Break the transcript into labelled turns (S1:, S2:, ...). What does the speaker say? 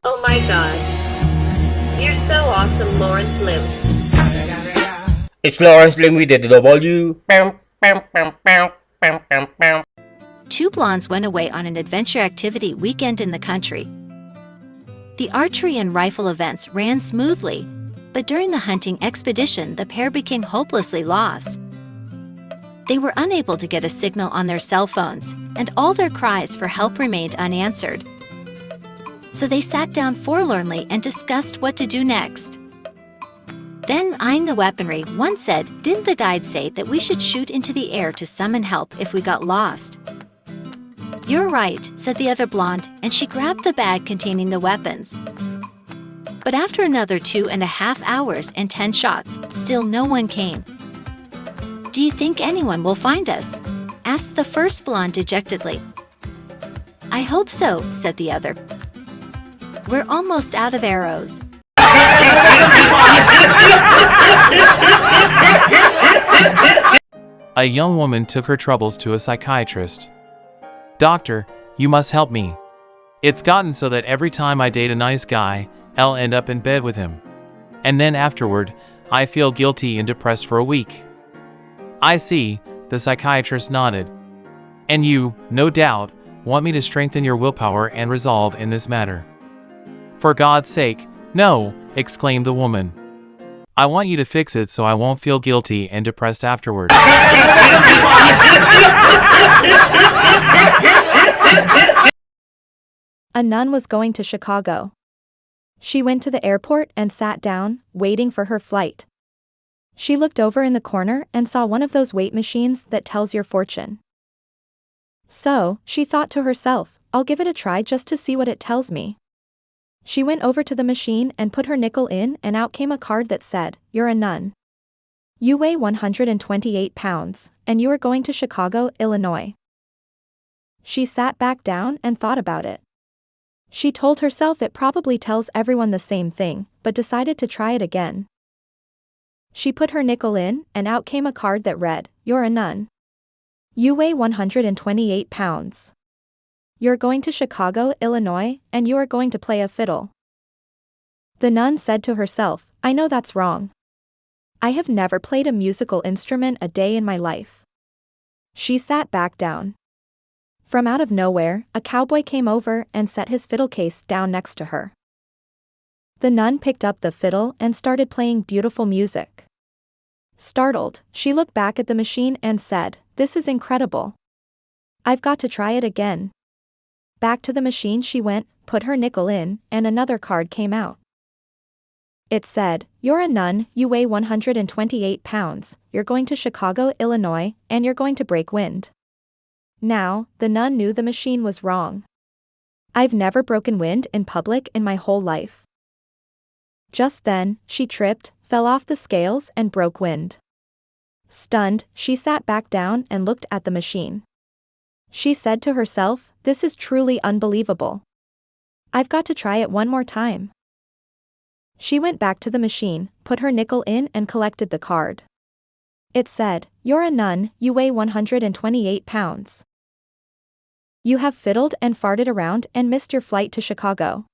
S1: Oh my god. You're so awesome, Lawrence Lim.
S2: It's Lawrence Lim with the W.
S3: Two blondes went away on an adventure activity weekend in the country. The archery and rifle events ran smoothly, but during the hunting expedition the pair became hopelessly lost. They were unable to get a signal on their cell phones, and all their cries for help remained unanswered. So they sat down forlornly and discussed what to do next. Then, eyeing the weaponry, one said, "Didn't the guide say that we should shoot into the air to summon help if we got lost?" "You're right," said the other blonde, and she grabbed the bag containing the weapons. But after another 2.5 hours and 10 shots, still no one came. "Do you think anyone will find us?" asked the first blonde dejectedly. "I hope so," said the other. "We're almost out of arrows."
S4: A young woman took her troubles to a psychiatrist. "Doctor, you must help me. It's gotten so that every time I date a nice guy, I'll end up in bed with him. And then afterward, I feel guilty and depressed for a week." "I see," the psychiatrist nodded. "And you, no doubt, want me to strengthen your willpower and resolve in this matter." "For God's sake, no," exclaimed the woman. "I want you to fix it so I won't feel guilty and depressed afterward."
S5: A nun was going to Chicago. She went to the airport and sat down, waiting for her flight. She looked over in the corner and saw one of those weight machines that tells your fortune. So, she thought to herself, "I'll give it a try just to see what it tells me." She went over to the machine and put her nickel in, and out came a card that said, "You're a nun. You weigh 128 pounds, and you are going to Chicago, Illinois." She sat back down and thought about it. She told herself it probably tells everyone the same thing, but decided to try it again. She put her nickel in, and out came a card that read, "You're a nun. You weigh 128 pounds. You're going to Chicago, Illinois, and you are going to play a fiddle." The nun said to herself, "I know that's wrong. I have never played a musical instrument a day in my life." She sat back down. From out of nowhere, a cowboy came over and set his fiddle case down next to her. The nun picked up the fiddle and started playing beautiful music. Startled, she looked back at the machine and said, "This is incredible. I've got to try it again." Back to the machine she went, put her nickel in, and another card came out. It said, "You're a nun, you weigh 128 pounds, you're going to Chicago, Illinois, and you're going to break wind." Now, the nun knew the machine was wrong. "I've never broken wind in public in my whole life." Just then, she tripped, fell off the scales and broke wind. Stunned, she sat back down and looked at the machine. She said to herself, "This is truly unbelievable. I've got to try it one more time." She went back to the machine, put her nickel in and collected the card. It said, "You're a nun, you weigh 128 pounds. You have fiddled and farted around and missed your flight to Chicago."